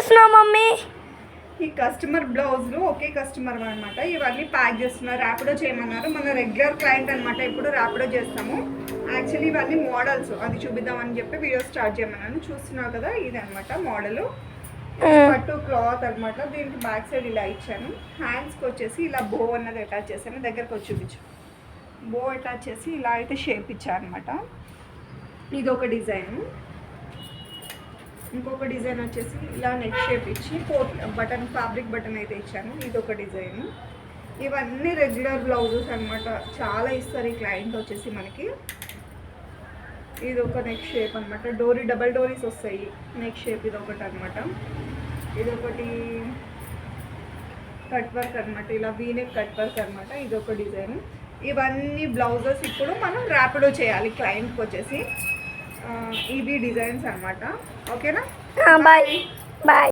చేస్తున్నావు మమ్మీ? ఈ కస్టమర్ బ్లౌజ్లు ఒకే కస్టమర్ అనమాట. ఇవన్నీ ప్యాక్ చేస్తున్నారు. ర్యాపిడో చేయమన్నారు. మన రెగ్యులర్ క్లయింట్ అనమాట. ఇప్పుడు ర్యాపిడో చేస్తాము. యాక్చువల్లీ ఇవన్నీ మోడల్స్, అది చూపిద్దామని చెప్పి వీడియో స్టార్ట్ చేయమన్నాను. చూస్తున్నావు కదా, ఇది అనమాట మోడలు. పట్టు క్లాత్ అనమాట. దీనికి బ్యాక్ సైడ్ ఇలా ఇచ్చాను. హ్యాండ్స్కి వచ్చేసి ఇలా బో అన్నది అటాచ్ చేశాను. దగ్గరకు వచ్చి చూపించు. బో అటాచ్ చేసి ఇలా అయితే షేప్ ఇచ్చాను అనమాట. ఇది ఒక డిజైన్. ఇంకొక డిజైన్ వచ్చేసి ఇలా నెక్ షేప్ ఇచ్చి బటన్, ఫ్యాబ్రిక్ బటన్ అయితే ఇచ్చాను. ఇది ఒక డిజైన్. ఇవన్నీ రెగ్యులర్ బ్లౌజెస్ అనమాట. చాలా ఇస్తారు ఈ క్లయింట్ వచ్చేసి మనకి. ఇది ఒక నెక్ షేప్ అనమాట. డోరీ, డబల్ డోరీస్ వస్తాయి నెక్ షేప్. ఇది ఒకటి అనమాట. ఇది ఒకటి కట్ వర్క్ అనమాట. ఇలా వీనెక్ కట్ వర్క్ అనమాట. ఇది ఒక డిజైన్. ఇవన్నీ బ్లౌజెస్ ఇప్పుడు మనం ర్యాపిడో చేయాలి క్లయింట్కి వచ్చేసి. ఇవి డిజైన్స్ అనమాట. ఓకేనా? Bye bye.